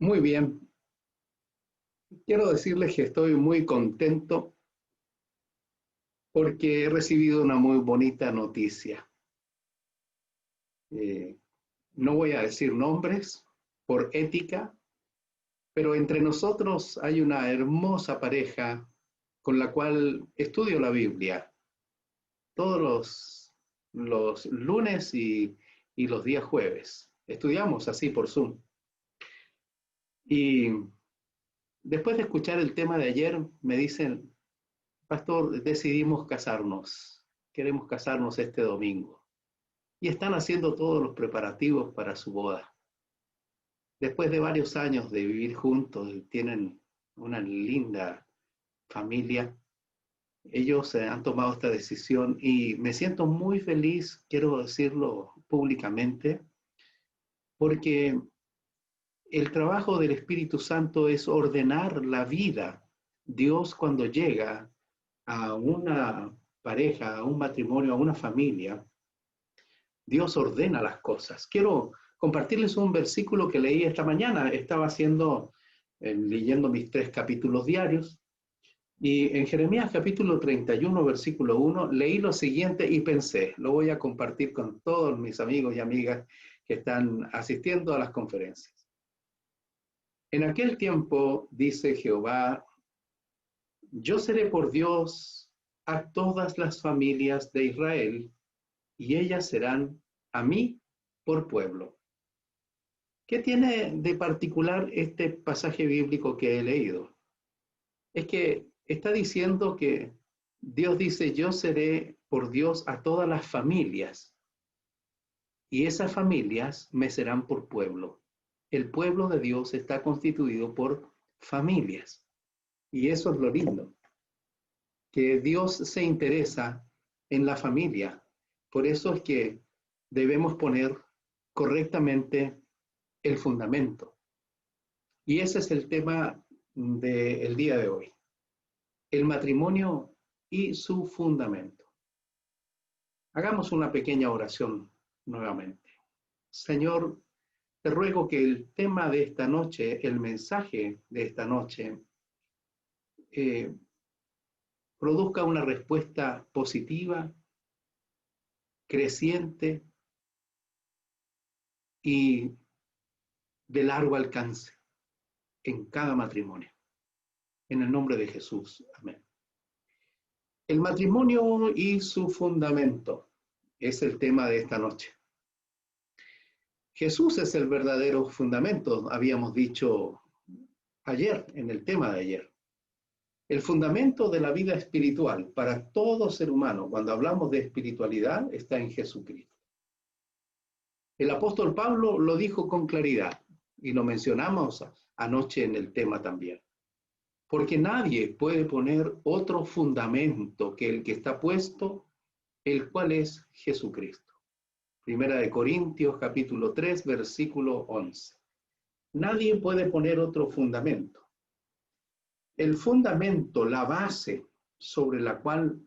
Muy bien. Quiero decirles que estoy muy contento porque he recibido una muy bonita noticia. Eh, no voy a decir nombres por ética, pero entre nosotros hay una hermosa pareja con la cual estudio la Biblia todos los lunes y los días jueves. Estudiamos así por Zoom. Y después de escuchar el tema de ayer, me dicen, Pastor, decidimos casarnos. Queremos casarnos este domingo. Y están haciendo todos los preparativos para su boda. Después de varios años de vivir juntos, tienen una linda familia. Ellos han tomado esta decisión y me siento muy feliz, quiero decirlo públicamente, porque el trabajo del Espíritu Santo es ordenar la vida. Dios cuando llega a una pareja, a un matrimonio, a una familia, Dios ordena las cosas. Quiero compartirles un versículo que leí esta mañana. Estaba leyendo mis 3 capítulos diarios. Y en Jeremías capítulo 31, versículo 1, leí lo siguiente y pensé, lo voy a compartir con todos mis amigos y amigas que están asistiendo a las conferencias. En aquel tiempo, dice Jehová, yo seré por Dios a todas las familias de Israel, y ellas serán a mí por pueblo. ¿Qué tiene de particular este pasaje bíblico que he leído? Es que está diciendo que Dios dice, yo seré por Dios a todas las familias, y esas familias me serán por pueblo. El pueblo de Dios está constituido por familias, y eso es lo lindo, que Dios se interesa en la familia. Por eso es que debemos poner correctamente el fundamento. Y ese es el tema del día de hoy. El matrimonio y su fundamento. Hagamos una pequeña oración nuevamente. Señor, te ruego que el tema de esta noche, el mensaje de esta noche, eh, produzca una respuesta positiva, creciente y de largo alcance en cada matrimonio. En el nombre de Jesús. Amén. El matrimonio y su fundamento es el tema de esta noche. Jesús es el verdadero fundamento, habíamos dicho ayer, en el tema de ayer. El fundamento de la vida espiritual para todo ser humano, cuando hablamos de espiritualidad, está en Jesucristo. El apóstol Pablo lo dijo con claridad y lo mencionamos anoche en el tema también. Porque nadie puede poner otro fundamento que el que está puesto, el cual es Jesucristo. Primera de Corintios, capítulo 3, versículo 11. Nadie puede poner otro fundamento. El fundamento, la base sobre la cual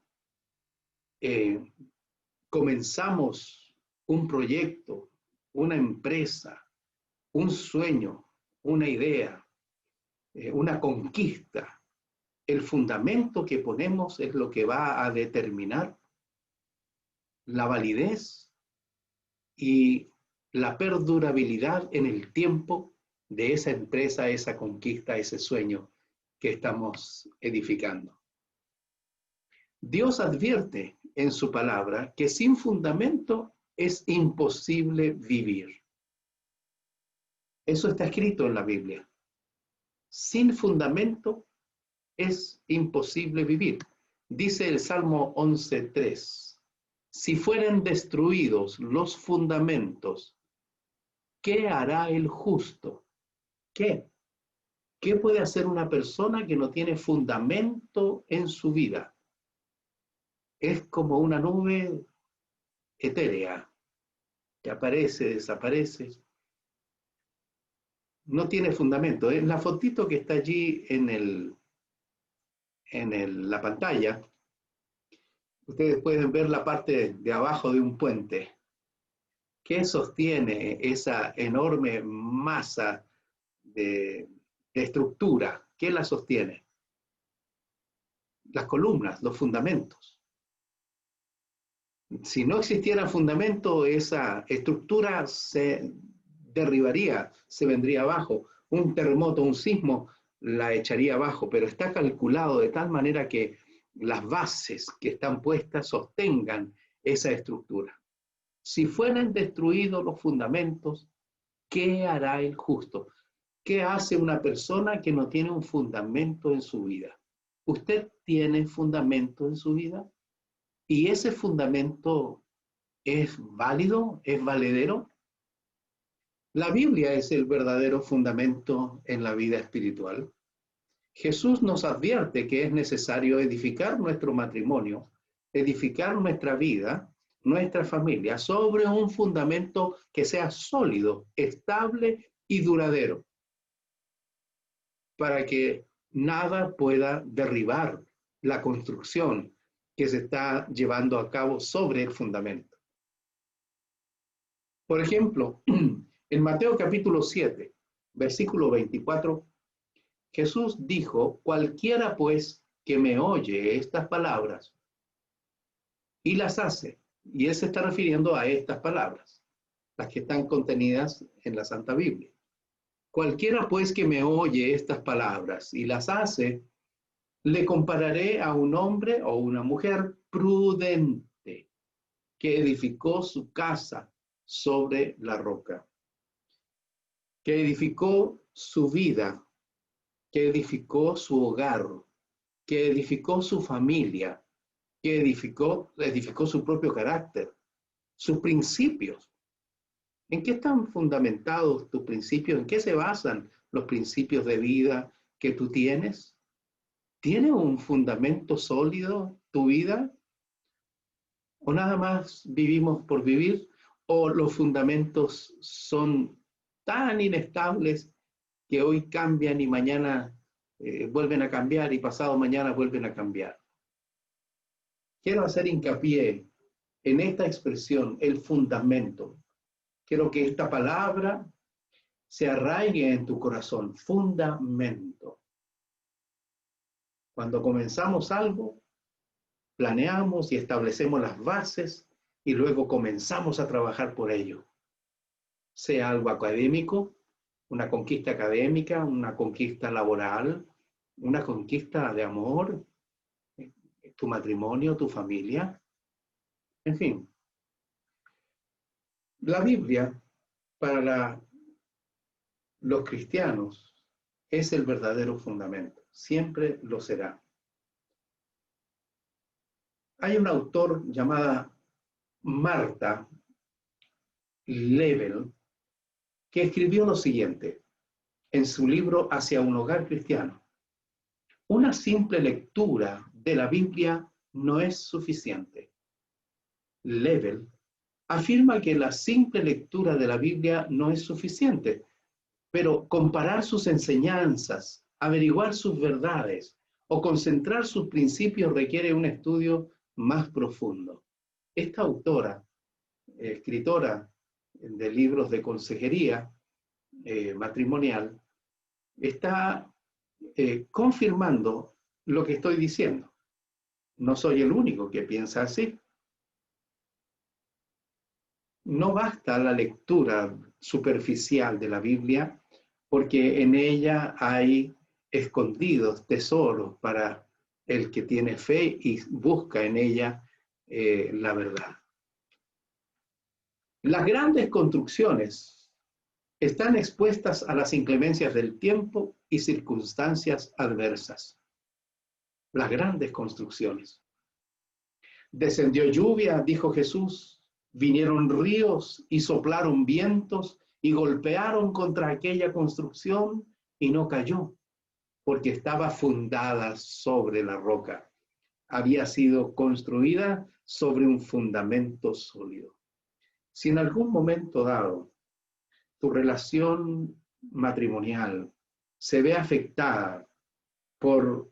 comenzamos un proyecto, una empresa, un sueño, una idea, una conquista. El fundamento que ponemos es lo que va a determinar la validez y la perdurabilidad en el tiempo de esa empresa, esa conquista, ese sueño que estamos edificando. Dios advierte en su palabra que sin fundamento es imposible vivir. Eso está escrito en la Biblia. Sin fundamento es imposible vivir. Dice el Salmo 11:3. Si fueren destruidos los fundamentos, ¿qué hará el justo? ¿Qué? ¿Qué puede hacer una persona que no tiene fundamento en su vida? Es como una nube etérea que aparece, desaparece. No tiene fundamento. Es la fotito que está allí la pantalla. Ustedes pueden ver la parte de abajo de un puente. ¿Qué sostiene esa enorme masa de estructura. ¿Qué la sostiene? Las columnas, los fundamentos. Si no existiera fundamento, esa estructura se derribaría, se vendría abajo. Un terremoto, un sismo la echaría abajo, pero está calculado de tal manera que las bases que están puestas sostengan esa estructura. Si fueran destruidos los fundamentos, ¿qué hará el justo? ¿Qué hace una persona que no tiene un fundamento en su vida? ¿Usted tiene fundamento en su vida? ¿Y ese fundamento es válido? ¿Es valedero? La Biblia es el verdadero fundamento en la vida espiritual. Jesús nos advierte que es necesario edificar nuestro matrimonio, edificar nuestra vida, nuestra familia, sobre un fundamento que sea sólido, estable y duradero, para que nada pueda derribar la construcción que se está llevando a cabo sobre el fundamento. Por ejemplo, en Mateo capítulo 7, versículo 24, Jesús dijo: cualquiera pues que me oye estas palabras y las hace, y él se está refiriendo a estas palabras, las que están contenidas en la Santa Biblia. Cualquiera pues que me oye estas palabras y las hace, le compararé a un hombre o una mujer prudente que edificó su casa sobre la roca, que edificó su vida, que edificó su hogar, que edificó su familia, que edificó su propio carácter, sus principios. ¿En qué están fundamentados tus principios? ¿En qué se basan los principios de vida que tú tienes? ¿Tiene un fundamento sólido tu vida? ¿O nada más vivimos por vivir? ¿O los fundamentos son tan inestables que hoy cambian y mañana vuelven a cambiar y pasado mañana vuelven a cambiar? Quiero hacer hincapié en esta expresión, el fundamento. Quiero que esta palabra se arraigue en tu corazón, fundamento. Cuando comenzamos algo, planeamos y establecemos las bases y luego comenzamos a trabajar por ello. Sea algo académico, una conquista académica, una conquista laboral, una conquista de amor, tu matrimonio, tu familia, en fin. La Biblia, para los cristianos, es el verdadero fundamento, siempre lo será. Hay un autor llamada Martha Lebel que escribió lo siguiente en su libro Hacia un hogar cristiano. Una simple lectura de la Biblia no es suficiente. Lebel afirma que la simple lectura de la Biblia no es suficiente, pero comparar sus enseñanzas, averiguar sus verdades o concentrar sus principios requiere un estudio más profundo. Esta autora, escritora de libros de consejería matrimonial, está confirmando lo que estoy diciendo. No soy el único que piensa así. No basta la lectura superficial de la Biblia, porque en ella hay escondidos tesoros para el que tiene fe y busca en ella la verdad. Las grandes construcciones están expuestas a las inclemencias del tiempo y circunstancias adversas. Las grandes construcciones. Descendió lluvia, dijo Jesús, vinieron ríos y soplaron vientos y golpearon contra aquella construcción y no cayó, porque estaba fundada sobre la roca. Había sido construida sobre un fundamento sólido. Si en algún momento dado tu relación matrimonial se ve afectada por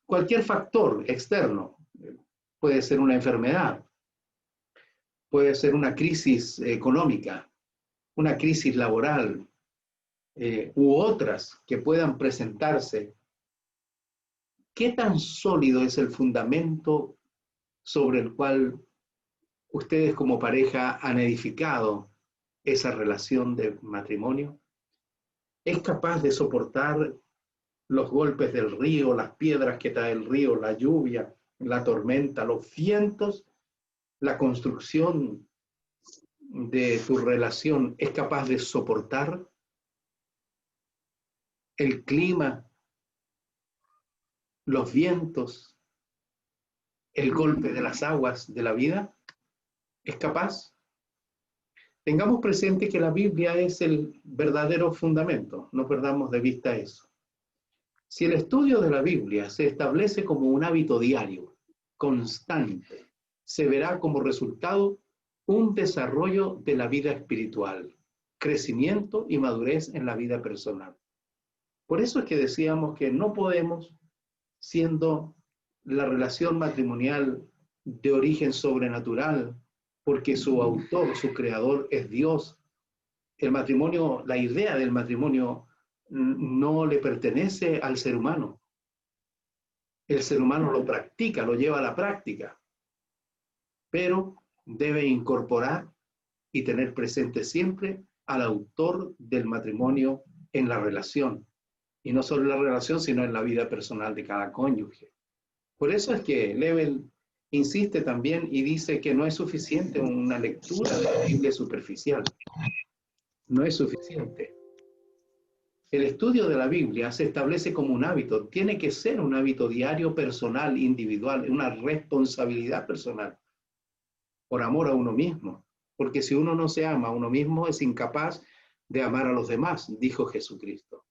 cualquier factor externo, puede ser una enfermedad, puede ser una crisis económica, una crisis laboral, u otras que puedan presentarse, ¿qué tan sólido es el fundamento sobre el cual ustedes como pareja han edificado esa relación de matrimonio? ¿Es capaz de soportar los golpes del río, las piedras que trae el río, la lluvia, la tormenta, los vientos? ¿La construcción de tu relación es capaz de soportar el clima, los vientos, el golpe de las aguas de la vida? ¿Es capaz? Tengamos presente que la Biblia es el verdadero fundamento, no perdamos de vista eso. Si el estudio de la Biblia se establece como un hábito diario, constante, se verá como resultado un desarrollo de la vida espiritual, crecimiento y madurez en la vida personal. Por eso es que decíamos que no podemos, siendo la relación matrimonial de origen sobrenatural, porque su autor, su creador es Dios, el matrimonio, la idea del matrimonio no le pertenece al ser humano. El ser humano lo practica, lo lleva a la práctica, pero debe incorporar y tener presente siempre al autor del matrimonio en la relación, y no solo en la relación, sino en la vida personal de cada cónyuge. Por eso es que Lebel insiste también y dice que no es suficiente una lectura de la Biblia superficial. No es suficiente. El estudio de la Biblia se establece como un hábito. Tiene que ser un hábito diario, personal, individual, una responsabilidad personal, por amor a uno mismo. Porque si uno no se ama a uno mismo, es incapaz de amar a los demás, dijo Jesucristo.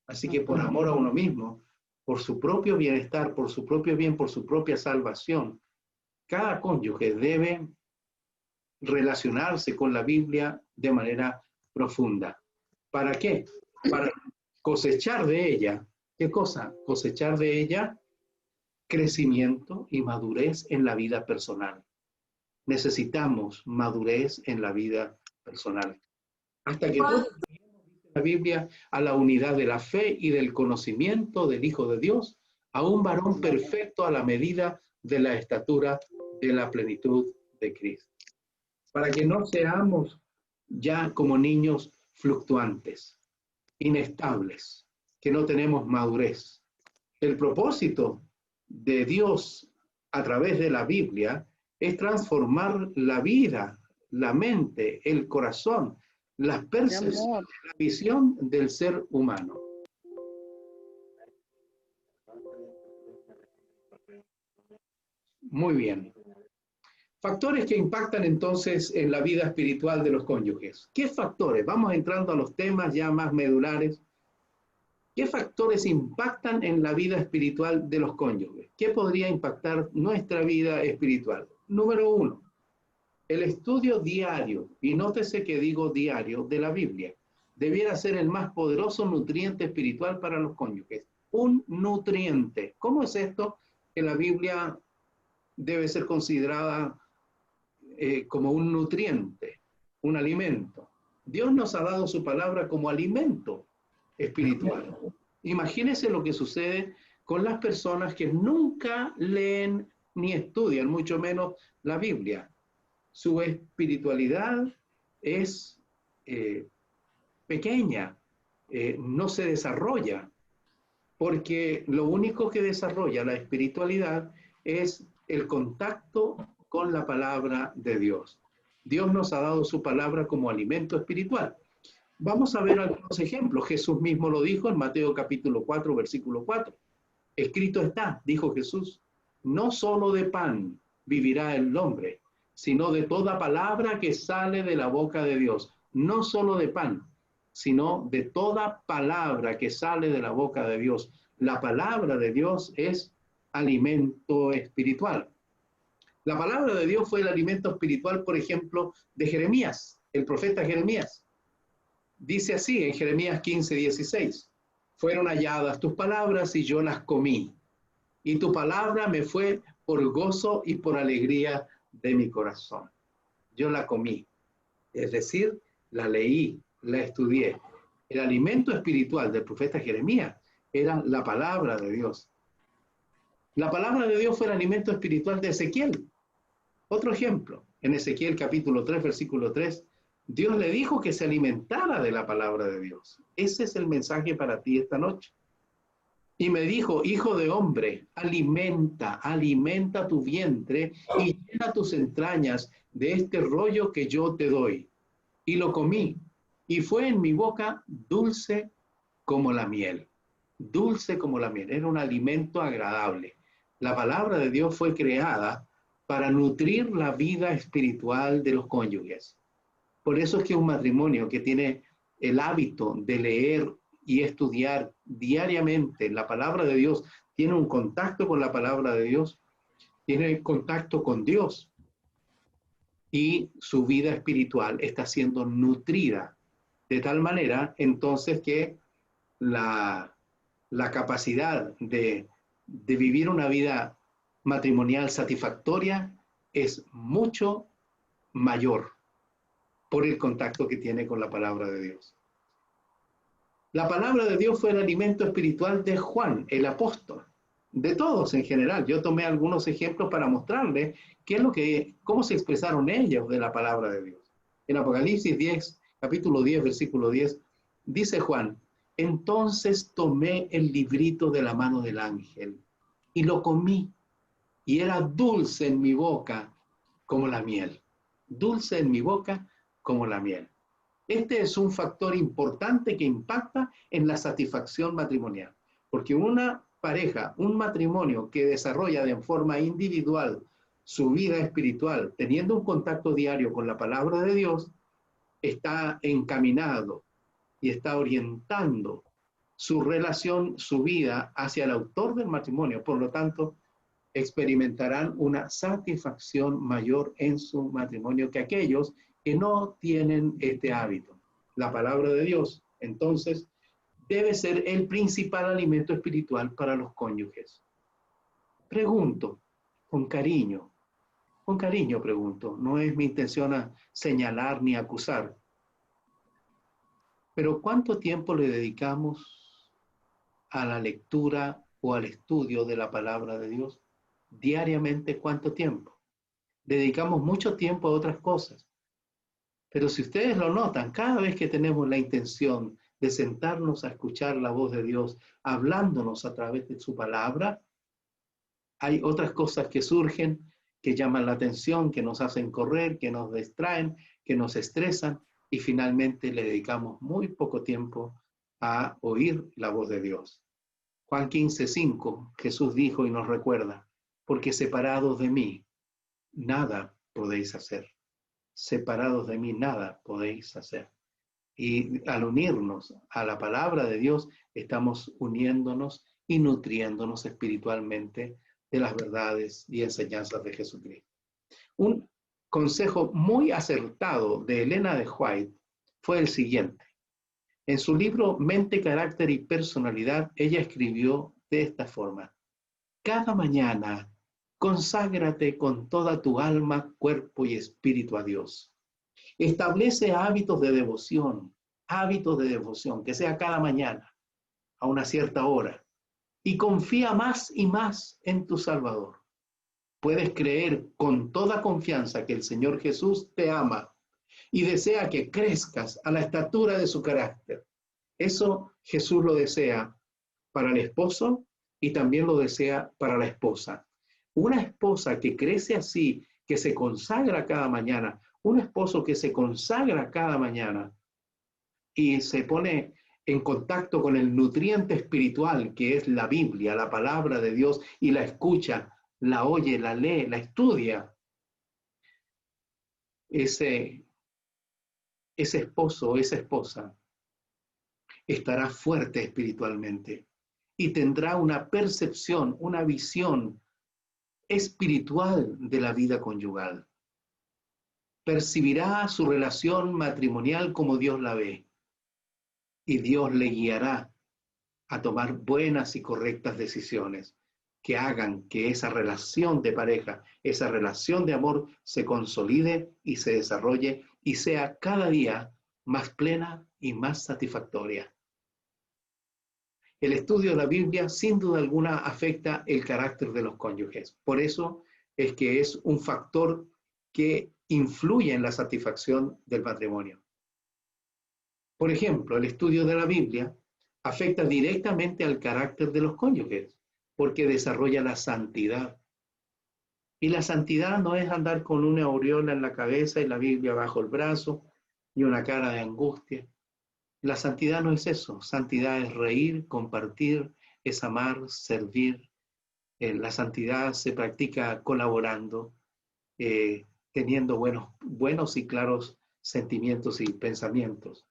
Así que por amor a uno mismo, por su propio bienestar, por su propio bien, por su propia salvación, cada cónyuge debe relacionarse con la Biblia de manera profunda. ¿Para qué? Para cosechar de ella, ¿qué cosa? Cosechar de ella crecimiento y madurez en la vida personal. Necesitamos madurez en la vida personal. Hasta que todos lleguemos, dice la Biblia, a la unidad de la fe y del conocimiento del Hijo de Dios, a un varón perfecto a la medida de la estatura de la plenitud de Cristo. Para que no seamos ya como niños fluctuantes, inestables, que no tenemos madurez. El propósito de Dios a través de la Biblia es transformar la vida, la mente, el corazón, las percepciones, la visión del ser humano. Muy bien. Factores que impactan entonces en la vida espiritual de los cónyuges. ¿Qué factores? Vamos entrando a los temas ya más medulares. ¿Qué factores impactan en la vida espiritual de los cónyuges? ¿Qué podría impactar nuestra vida espiritual? Número 1, el estudio diario, y nótese que digo diario, de la Biblia, debiera ser el más poderoso nutriente espiritual para los cónyuges. Un nutriente. ¿Cómo es esto? Que la Biblia debe ser considerada como un nutriente, un alimento. Dios nos ha dado su palabra como alimento espiritual. Imagínense lo que sucede con las personas que nunca leen ni estudian, mucho menos la Biblia. Su espiritualidad es pequeña, no se desarrolla, porque lo único que desarrolla la espiritualidad es el contacto con la palabra de Dios. Dios nos ha dado su palabra como alimento espiritual. Vamos a ver algunos ejemplos. Jesús mismo lo dijo en Mateo capítulo 4, versículo 4. Escrito está, dijo Jesús, no solo de pan vivirá el hombre, sino de toda palabra que sale de la boca de Dios. No solo de pan, sino de toda palabra que sale de la boca de Dios. La palabra de Dios es alimento espiritual. La palabra de Dios fue el alimento espiritual, por ejemplo, de Jeremías, el profeta Jeremías. Dice así en Jeremías 15:16, fueron halladas tus palabras y yo las comí, y tu palabra me fue por gozo y por alegría de mi corazón. Yo la comí, es decir, la leí, la estudié. El alimento espiritual del profeta Jeremías era la palabra de Dios. La palabra de Dios fue el alimento espiritual de Ezequiel. Otro ejemplo, en Ezequiel capítulo 3, versículo 3, Dios le dijo que se alimentara de la palabra de Dios. Ese es el mensaje para ti esta noche. Y me dijo, hijo de hombre, alimenta tu vientre y llena tus entrañas de este rollo que yo te doy. Y lo comí, y fue en mi boca dulce como la miel. Dulce como la miel, era un alimento agradable. La palabra de Dios fue creada para nutrir la vida espiritual de los cónyuges. Por eso es que un matrimonio que tiene el hábito de leer y estudiar diariamente la palabra de Dios, tiene un contacto con la palabra de Dios, tiene contacto con Dios y su vida espiritual está siendo nutrida de tal manera entonces que la capacidad de vivir una vida matrimonial satisfactoria es mucho mayor por el contacto que tiene con la palabra de Dios. La palabra de Dios fue el alimento espiritual de Juan, el apóstol, de todos en general. Yo tomé algunos ejemplos para mostrarles cómo se expresaron ellos de la palabra de Dios. En Apocalipsis 10, capítulo 10, versículo 10, dice Juan, entonces tomé el librito de la mano del ángel y lo comí, y era dulce en mi boca como la miel. Dulce en mi boca como la miel. Este es un factor importante que impacta en la satisfacción matrimonial, porque una pareja, un matrimonio que desarrolla de forma individual su vida espiritual, teniendo un contacto diario con la palabra de Dios, está encaminado y está orientando su relación, su vida hacia el autor del matrimonio. Por lo tanto, experimentarán una satisfacción mayor en su matrimonio que aquellos que no tienen este hábito. La palabra de Dios, entonces, debe ser el principal alimento espiritual para los cónyuges. Pregunto, con cariño pregunto, no es mi intención a señalar ni acusar, pero ¿cuánto tiempo le dedicamos a la lectura o al estudio de la palabra de Dios? Diariamente, ¿cuánto tiempo? Dedicamos mucho tiempo a otras cosas. Pero si ustedes lo notan, cada vez que tenemos la intención de sentarnos a escuchar la voz de Dios, hablándonos a través de su palabra, hay otras cosas que surgen, que llaman la atención, que nos hacen correr, que nos distraen, que nos estresan, y finalmente le dedicamos muy poco tiempo a oír la voz de Dios. Juan 15:5, Jesús dijo y nos recuerda, porque separados de mí, nada podéis hacer. Separados de mí, nada podéis hacer. Y al unirnos a la palabra de Dios, estamos uniéndonos y nutriéndonos espiritualmente de las verdades y enseñanzas de Jesucristo. Un consejo muy acertado de Elena de White fue el siguiente. En su libro Mente, Carácter y Personalidad, ella escribió de esta forma: cada mañana conságrate con toda tu alma, cuerpo y espíritu a Dios. Establece hábitos de devoción, que sea cada mañana, a una cierta hora, y confía más y más en tu Salvador. Puedes creer con toda confianza que el Señor Jesús te ama y desea que crezcas a la estatura de su carácter. Eso Jesús lo desea para el esposo y también lo desea para la esposa. Una esposa que crece así, que se consagra cada mañana, un esposo que se consagra cada mañana y se pone en contacto con el nutriente espiritual que es la Biblia, la palabra de Dios, y la escucha, la oye, la lee, la estudia. Ese esposo o esa esposa estará fuerte espiritualmente y tendrá una percepción, una visión espiritual de la vida conyugal. Percibirá su relación matrimonial como Dios la ve y Dios le guiará a tomar buenas y correctas decisiones que hagan que esa relación de pareja, esa relación de amor se consolide y se desarrolle y sea cada día más plena y más satisfactoria. El estudio de la Biblia, sin duda alguna, afecta el carácter de los cónyuges. Por eso es que es un factor que influye en la satisfacción del matrimonio. Por ejemplo, el estudio de la Biblia afecta directamente al carácter de los cónyuges, porque desarrolla la santidad. Y la santidad no es andar con una aureola en la cabeza y la Biblia bajo el brazo y una cara de angustia. La santidad no es eso. Santidad es reír, compartir, es amar, servir. La santidad se practica colaborando, teniendo buenos y claros sentimientos y pensamientos.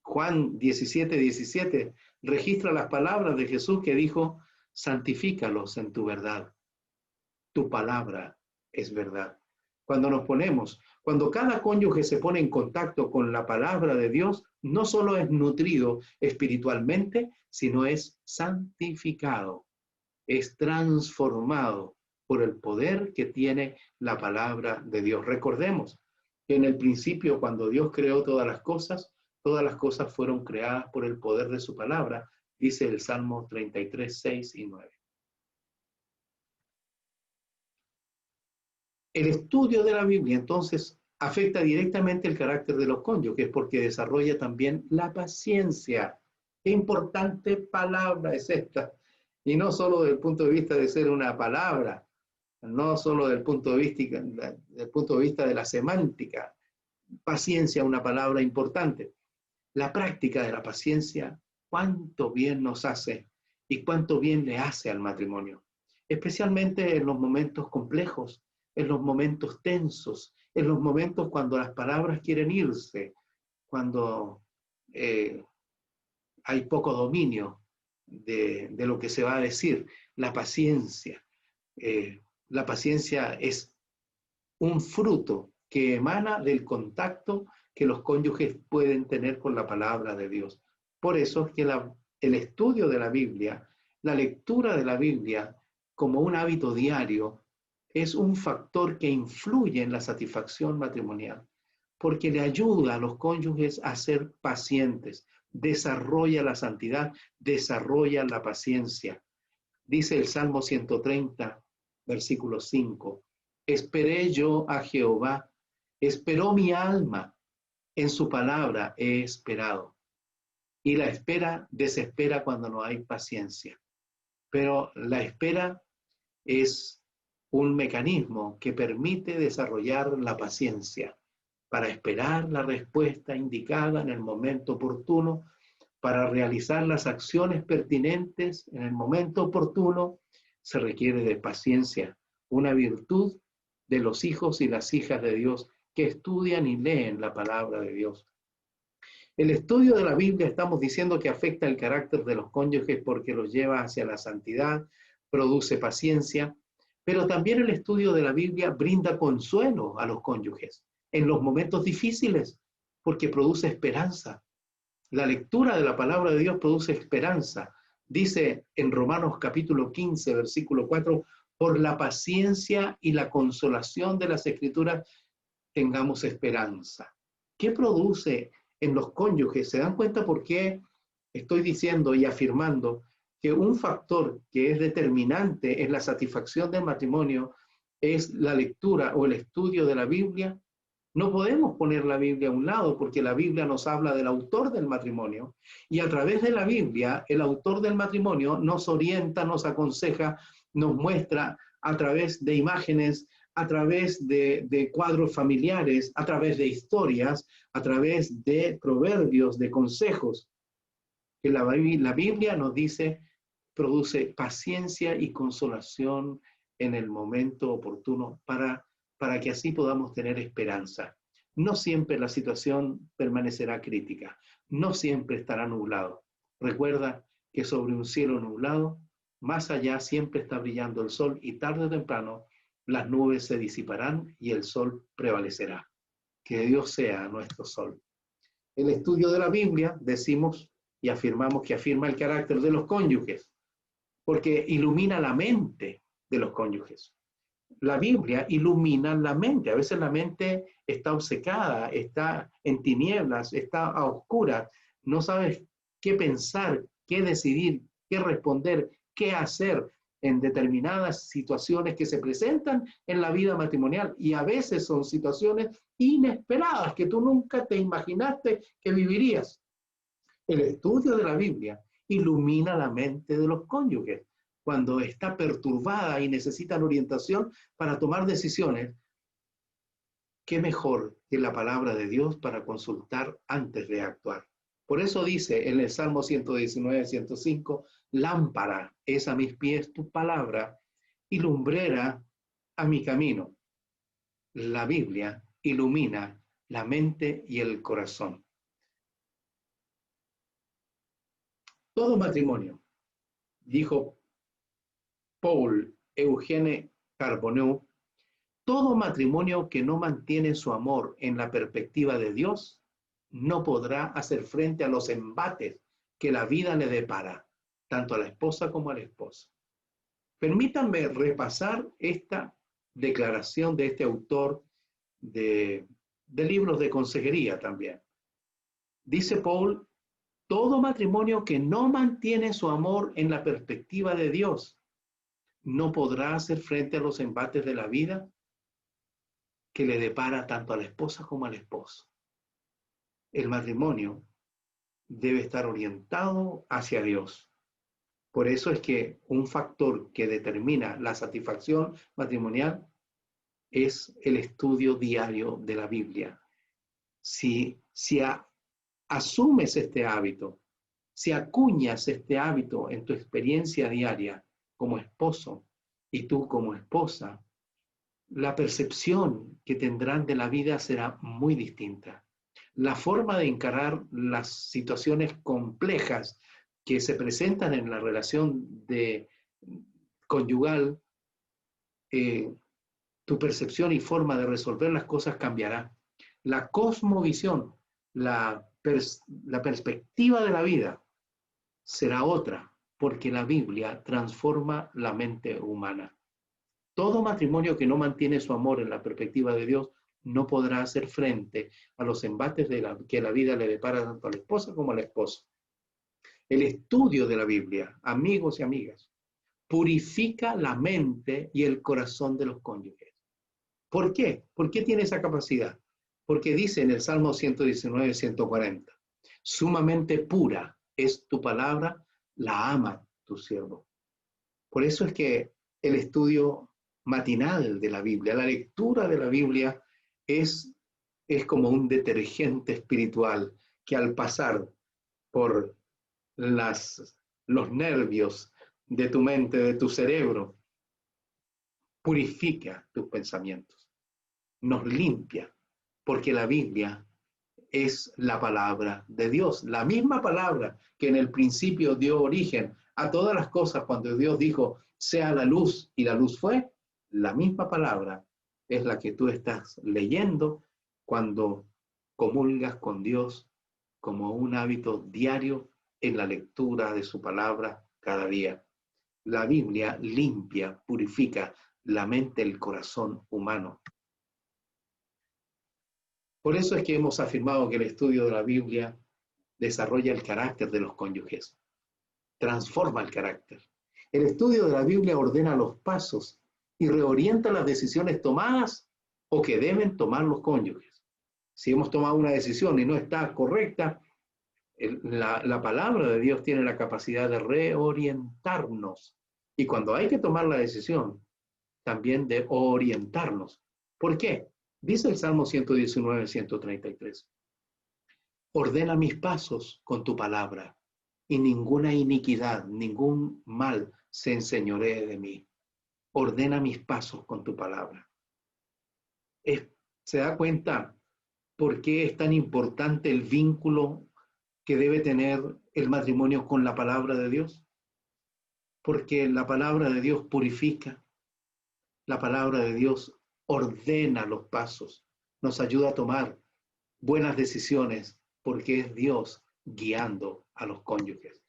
Juan 17:17 registra las palabras de Jesús que dijo: santifícalos en tu verdad. Tu palabra es verdad. Cuando cada cónyuge se pone en contacto con la palabra de Dios, no solo es nutrido espiritualmente, sino es santificado, es transformado por el poder que tiene la palabra de Dios. Recordemos que en el principio, cuando Dios creó todas las cosas fueron creadas por el poder de su palabra, dice el Salmo 33, 6 y 9. El estudio de la Biblia, entonces, afecta directamente el carácter de los cónyuges porque desarrolla también la paciencia. Qué importante palabra es esta. Y no solo desde el punto de vista de ser una palabra, no solo desde el punto de vista de la semántica. Paciencia, una palabra importante. La práctica de la paciencia, cuánto bien nos hace y cuánto bien le hace al matrimonio, especialmente en los momentos complejos, en los momentos tensos, en los momentos cuando las palabras quieren irse, cuando hay poco dominio de lo que se va a decir. La paciencia es un fruto que emana del contacto que los cónyuges pueden tener con la palabra de Dios. Por eso es que el estudio de la Biblia, la lectura de la Biblia como un hábito diario, es un factor que influye en la satisfacción matrimonial, porque le ayuda a los cónyuges a ser pacientes, desarrolla la santidad, desarrolla la paciencia. Dice el Salmo 130, versículo 5, esperé yo a Jehová, esperó mi alma, en su palabra he esperado. Y la espera desespera cuando no hay paciencia. Pero la espera es un mecanismo que permite desarrollar la paciencia para esperar la respuesta indicada en el momento oportuno, para realizar las acciones pertinentes en el momento oportuno. Se requiere de paciencia, una virtud de los hijos y las hijas de Dios que estudian y leen la palabra de Dios. El estudio de la Biblia, estamos diciendo que afecta el carácter de los cónyuges porque los lleva hacia la santidad, produce paciencia, pero también el estudio de la Biblia brinda consuelo a los cónyuges en los momentos difíciles porque produce esperanza. La lectura de la palabra de Dios produce esperanza. Dice en Romanos capítulo 15, versículo 4, por la paciencia y la consolación de las Escrituras tengamos esperanza. ¿Qué produce en los cónyuges? ¿Se dan cuenta por qué estoy diciendo y afirmando que un factor que es determinante en la satisfacción del matrimonio es la lectura o el estudio de la Biblia? No podemos poner la Biblia a un lado porque la Biblia nos habla del autor del matrimonio y a través de la Biblia el autor del matrimonio nos orienta, nos aconseja, nos muestra a través de imágenes, a través de cuadros familiares, a través de historias, a través de proverbios, de consejos, que la Biblia nos dice produce paciencia y consolación en el momento oportuno para que así podamos tener esperanza. No siempre la situación permanecerá crítica, no siempre estará nublado. Recuerda que sobre un cielo nublado, más allá siempre está brillando el sol y tarde o temprano las nubes se disiparán y el sol prevalecerá. Que Dios sea nuestro sol. El estudio de la Biblia, decimos y afirmamos que afirma el carácter de los cónyuges, porque ilumina la mente de los cónyuges. La Biblia ilumina la mente. A veces la mente está obcecada, está en tinieblas, está a oscuras. No sabes qué pensar, qué decidir, qué responder, qué hacer en determinadas situaciones que se presentan en la vida matrimonial. Y a veces son situaciones inesperadas que tú nunca te imaginaste que vivirías. El estudio de la Biblia ilumina la mente de los cónyuges cuando está perturbada y necesitan orientación para tomar decisiones. ¿Qué mejor que la palabra de Dios para consultar antes de actuar? Por eso dice en el Salmo 119, 105, lámpara es a mis pies tu palabra y lumbrera a mi camino. La Biblia ilumina la mente y el corazón. Todo matrimonio, dijo Paul Eugene Carbonneau, todo matrimonio que no mantiene su amor en la perspectiva de Dios no podrá hacer frente a los embates que la vida le depara, tanto a la esposa como al esposo. Permítanme repasar esta declaración de este autor de libros de consejería también. Dice Paul, todo matrimonio que no mantiene su amor en la perspectiva de Dios no podrá hacer frente a los embates de la vida que le depara tanto a la esposa como al esposo. El matrimonio debe estar orientado hacia Dios. Por eso es que un factor que determina la satisfacción matrimonial es el estudio diario de la Biblia. Si asumes este hábito, si acuñas este hábito en tu experiencia diaria como esposo y tú como esposa, la percepción que tendrán de la vida será muy distinta. La forma de encarar las situaciones complejas que se presentan en la relación conyugal, tu percepción y forma de resolver las cosas cambiará. La cosmovisión, la perspectiva de la vida será otra, porque la Biblia transforma la mente humana. Todo matrimonio que no mantiene su amor en la perspectiva de Dios no podrá hacer frente a los embates que la vida le depara tanto a la esposa como al esposo. El estudio de la Biblia, amigos y amigas, purifica la mente y el corazón de los cónyuges. ¿Por qué? ¿Por qué tiene esa capacidad? Porque dice en el Salmo 119, 140, sumamente pura es tu palabra, la ama tu siervo. Por eso es que el estudio matinal de la Biblia, la lectura de la Biblia es como un detergente espiritual que al pasar por los nervios de tu mente, de tu cerebro, purifica tus pensamientos, nos limpia, porque la Biblia es la palabra de Dios, la misma palabra que en el principio dio origen a todas las cosas cuando Dios dijo, sea la luz y la luz fue, la misma palabra es la que tú estás leyendo cuando comulgas con Dios como un hábito diario en la lectura de su palabra cada día. La Biblia limpia, purifica la mente, el corazón humano. Por eso es que hemos afirmado que el estudio de la Biblia desarrolla el carácter de los cónyuges, transforma el carácter. El estudio de la Biblia ordena los pasos y reorienta las decisiones tomadas o que deben tomar los cónyuges. Si hemos tomado una decisión y no está correcta, la palabra de Dios tiene la capacidad de reorientarnos. Y cuando hay que tomar la decisión, también de orientarnos. ¿Por qué? Dice el Salmo 119, 133. Ordena mis pasos con tu palabra, y ninguna iniquidad, ningún mal se enseñoree de mí. Ordena mis pasos con tu palabra. ¿Se da cuenta por qué es tan importante el vínculo que debe tener el matrimonio con la palabra de Dios? Porque la palabra de Dios purifica, la palabra de Dios ordena los pasos, nos ayuda a tomar buenas decisiones, porque es Dios guiando a los cónyuges.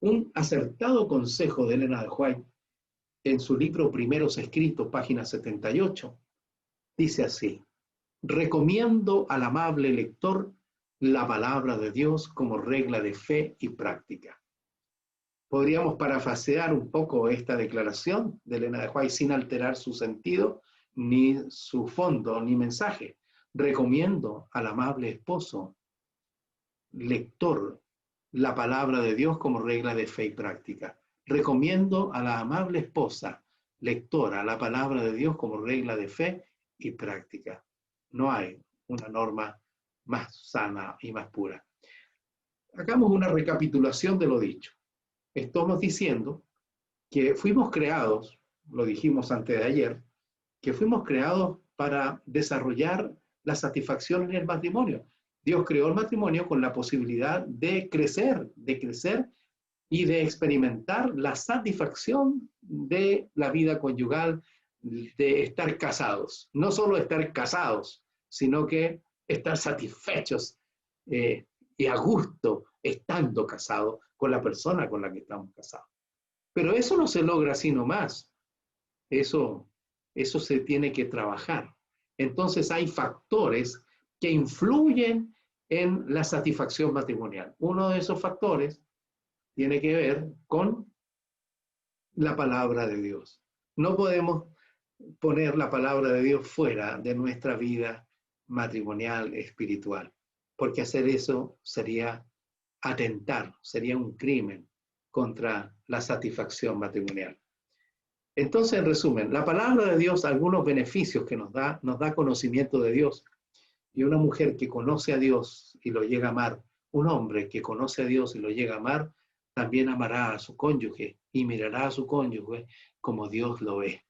Un acertado consejo de Elena de White en su libro Primeros Escritos, página 78, dice así: recomiendo al amable lector la palabra de Dios como regla de fe y práctica. Podríamos parafrasear un poco esta declaración de Elena de White sin alterar su sentido, ni su fondo, ni mensaje. Recomiendo al amable esposo, lector, la palabra de Dios como regla de fe y práctica. Recomiendo a la amable esposa, lectora, la palabra de Dios como regla de fe y práctica. No hay una norma más sana y más pura. Hagamos una recapitulación de lo dicho. Estamos diciendo que fuimos creados, lo dijimos antes de ayer, que fuimos creados para desarrollar la satisfacción en el matrimonio. Dios creó el matrimonio con la posibilidad de crecer y de experimentar la satisfacción de la vida conyugal, de estar casados. No solo estar casados, sino que estar satisfechos y a gusto estando casados con la persona con la que estamos casados. Pero eso no se logra así nomás. Eso se tiene que trabajar. Entonces hay factores que influyen en la satisfacción matrimonial. Uno de esos factores tiene que ver con la palabra de Dios. No podemos poner la palabra de Dios fuera de nuestra vida matrimonial, espiritual, porque hacer eso sería atentar, sería un crimen contra la satisfacción matrimonial. Entonces, en resumen, la palabra de Dios, algunos beneficios que nos da conocimiento de Dios. Y una mujer que conoce a Dios y lo llega a amar, un hombre que conoce a Dios y lo llega a amar, también amará a su cónyuge y mirará a su cónyuge como Dios lo ve.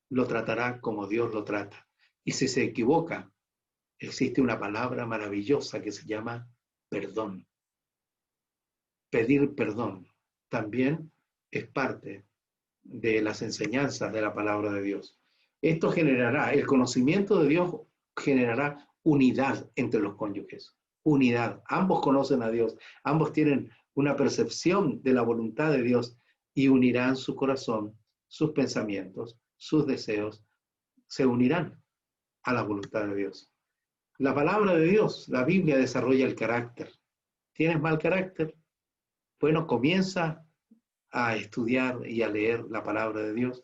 Lo tratará como Dios lo trata. Y si se equivoca, existe una palabra maravillosa que se llama perdón. Pedir perdón también es parte de las enseñanzas de la palabra de Dios. Esto generará, el conocimiento de Dios generará unidad entre los cónyuges. Unidad. Ambos conocen a Dios, ambos tienen una percepción de la voluntad de Dios y unirán su corazón, sus pensamientos, sus deseos, se unirán a la voluntad de Dios. La palabra de Dios, la Biblia desarrolla el carácter. ¿Tienes mal carácter? Bueno, comienza a estudiar y a leer la palabra de Dios,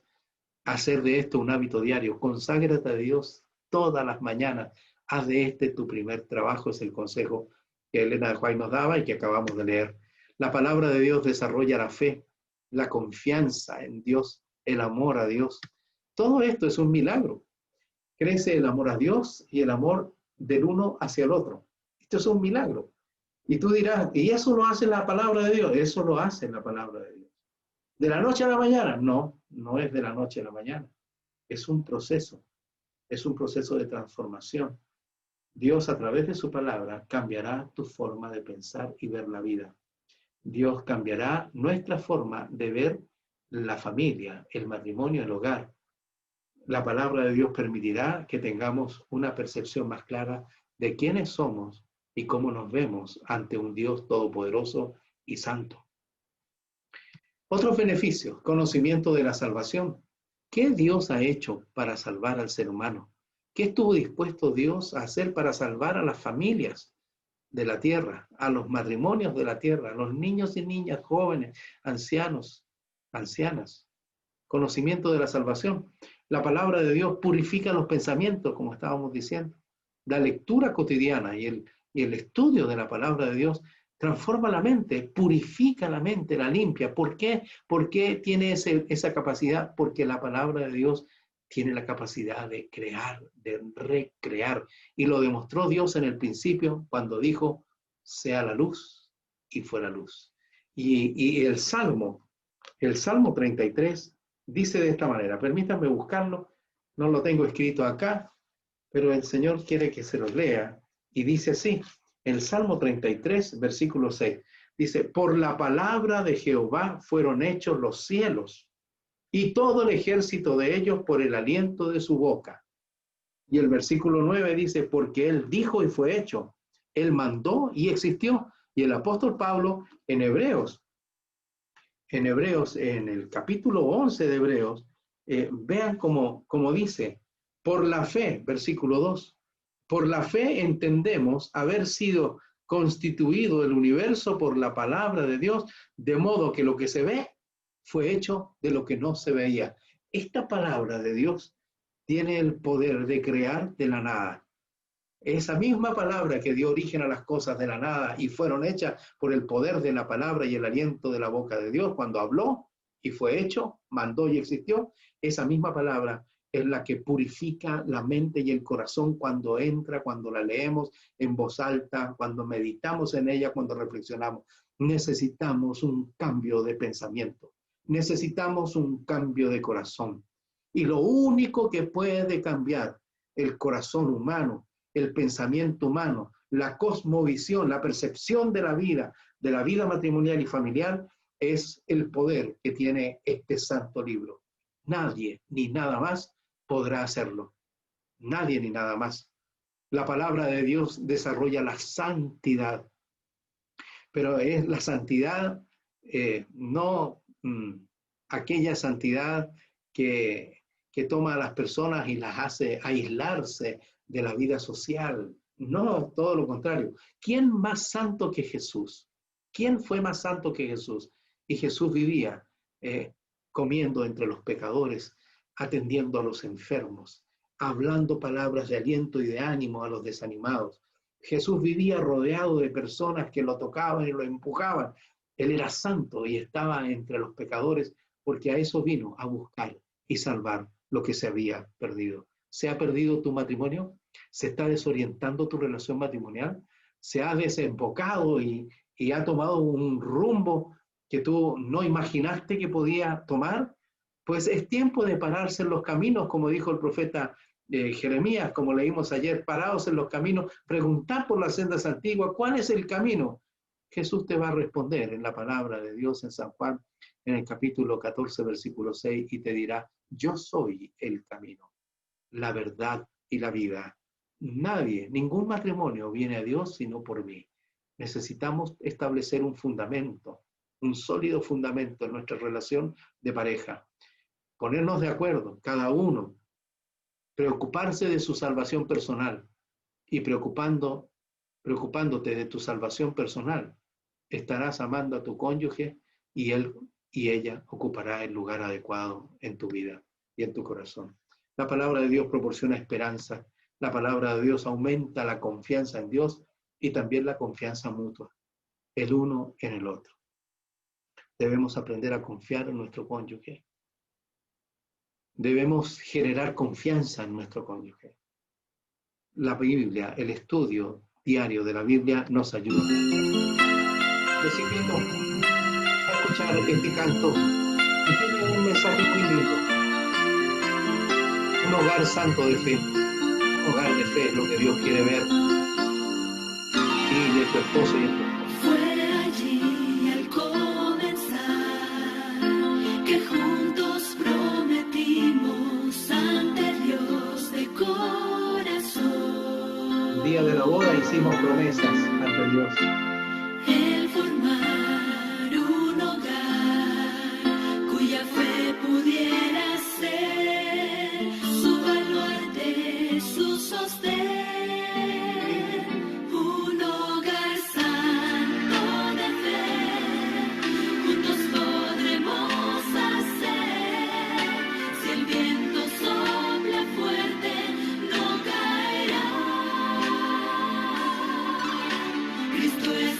a hacer de esto un hábito diario. Conságrate a Dios todas las mañanas. Haz de este tu primer trabajo, es el consejo que Elena de White nos daba y que acabamos de leer. La palabra de Dios desarrolla la fe, la confianza en Dios, el amor a Dios. Todo esto es un milagro. Crece el amor a Dios y el amor del uno hacia el otro. Esto es un milagro. Y tú dirás, ¿y eso lo hace la palabra de Dios? Eso lo hace la palabra de Dios. ¿De la noche a la mañana? No, no es de la noche a la mañana. Es un proceso de transformación. Dios, a través de su palabra, cambiará tu forma de pensar y ver la vida. Dios cambiará nuestra forma de ver la familia, el matrimonio, el hogar. La palabra de Dios permitirá que tengamos una percepción más clara de quiénes somos y cómo nos vemos ante un Dios todopoderoso y santo. Otros beneficios: conocimiento de la salvación. ¿Qué Dios ha hecho para salvar al ser humano? ¿Qué estuvo dispuesto Dios a hacer para salvar a las familias de la tierra, a los matrimonios de la tierra, a los niños y niñas, jóvenes, ancianos, ancianas? Conocimiento de la salvación. La palabra de Dios purifica los pensamientos, como estábamos diciendo. La lectura cotidiana y el estudio de la palabra de Dios transforma la mente, purifica la mente, la limpia. ¿Por qué? ¿Por qué tiene esa capacidad? Porque la palabra de Dios tiene la capacidad de crear, de recrear. Y lo demostró Dios en el principio cuando dijo, sea la luz, y fue la luz. Y el Salmo 33 dice de esta manera, permítanme buscarlo, no lo tengo escrito acá, pero el Señor quiere que se lo lea, y dice así, el Salmo 33, versículo 6, dice, por la palabra de Jehová fueron hechos los cielos, y todo el ejército de ellos por el aliento de su boca. Y el versículo 9 dice, porque Él dijo y fue hecho, Él mandó y existió. Y el apóstol Pablo en Hebreos, en el capítulo 11 de Hebreos, Vean como dice, por la fe, versículo 2, por la fe entendemos haber sido constituido el universo por la palabra de Dios, de modo que lo que se ve fue hecho de lo que no se veía. Esta palabra de Dios tiene el poder de crear de la nada. Esa misma palabra que dio origen a las cosas de la nada y fueron hechas por el poder de la palabra y el aliento de la boca de Dios, cuando habló y fue hecho, mandó y existió, esa misma palabra es la que purifica la mente y el corazón cuando entra, cuando la leemos en voz alta, cuando meditamos en ella, cuando reflexionamos. Necesitamos un cambio de pensamiento, necesitamos un cambio de corazón. Y lo único que puede cambiar el corazón humano, el pensamiento humano, la cosmovisión, la percepción de la vida matrimonial y familiar, es el poder que tiene este santo libro. Nadie ni nada más podrá hacerlo. Nadie ni nada más. La palabra de Dios desarrolla la santidad, pero es la santidad, no aquella santidad que toma a las personas y las hace aislarse de la vida social. No, todo lo contrario. ¿Quién más santo que Jesús? ¿Quién fue más santo que Jesús? Y Jesús vivía comiendo entre los pecadores, atendiendo a los enfermos, hablando palabras de aliento y de ánimo a los desanimados. Jesús vivía rodeado de personas que lo tocaban y lo empujaban. Él era santo y estaba entre los pecadores porque a eso vino, a buscar y salvar lo que se había perdido. ¿Se ha perdido tu matrimonio? ¿Se está desorientando tu relación matrimonial? ¿Se ha desembocado y ha tomado un rumbo que tú no imaginaste que podía tomar? Pues es tiempo de pararse en los caminos, como dijo el profeta Jeremías, como leímos ayer, parados en los caminos, preguntar por las sendas antiguas, ¿cuál es el camino? Jesús te va a responder en la palabra de Dios en San Juan, en el capítulo 14, versículo 6, y te dirá, yo soy el camino, la verdad y la vida. Nadie, ningún matrimonio viene a Dios sino por mí. Necesitamos establecer un fundamento, un sólido fundamento en nuestra relación de pareja. Ponernos de acuerdo, cada uno, preocuparse de su salvación personal y preocupándote de tu salvación personal, estarás amando a tu cónyuge y él y ella ocupará el lugar adecuado en tu vida y en tu corazón. La palabra de Dios proporciona esperanza. La palabra de Dios aumenta la confianza en Dios y también la confianza mutua, el uno en el otro. Debemos aprender a confiar en nuestro cónyuge. Debemos generar confianza en nuestro cónyuge. La Biblia, el estudio diario de la Biblia nos ayuda. Les invito a escuchar este canto que tiene un mensaje muy lindo. Un hogar santo de fe. Un hogar de fe es lo que Dios quiere ver. Y de tu esposo y de tu esposa. Fue allí al comenzar que juntos prometimos ante Dios de corazón. El día de la boda hicimos promesas ante Dios. El formar un hogar cuya fe pudiera ser su baluarte, su sostén. Un hogar santo de fe, juntos podremos hacer. Si el viento sopla fuerte, no caerá. Cristo es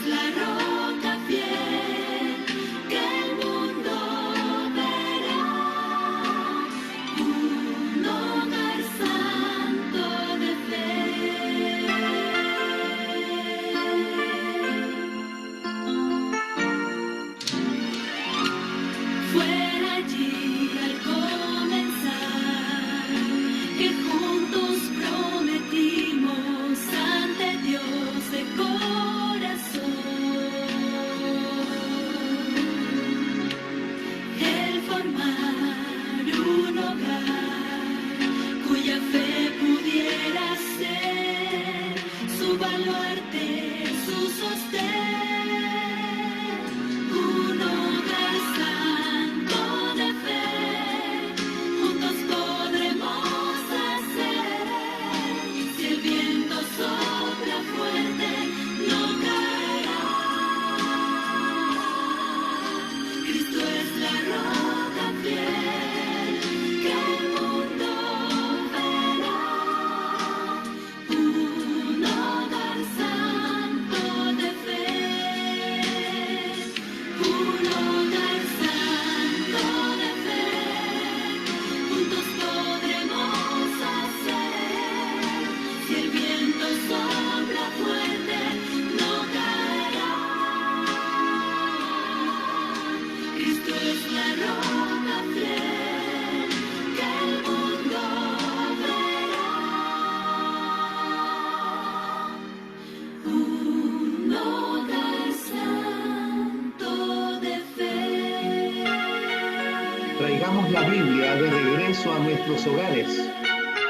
traigamos la Biblia de regreso a nuestros hogares,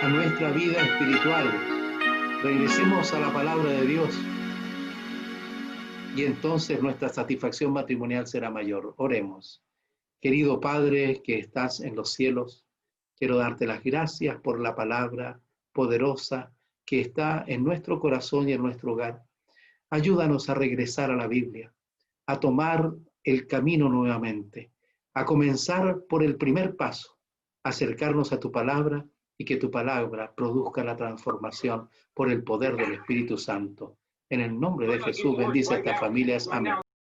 a nuestra vida espiritual. Regresemos a la palabra de Dios y entonces nuestra satisfacción matrimonial será mayor. Oremos. Querido Padre que estás en los cielos, quiero darte las gracias por la palabra poderosa que está en nuestro corazón y en nuestro hogar. Ayúdanos a regresar a la Biblia, a tomar el camino nuevamente, a comenzar por el primer paso, acercarnos a tu palabra y que tu palabra produzca la transformación por el poder del Espíritu Santo. En el nombre de Jesús, bendice a estas familias. Amén.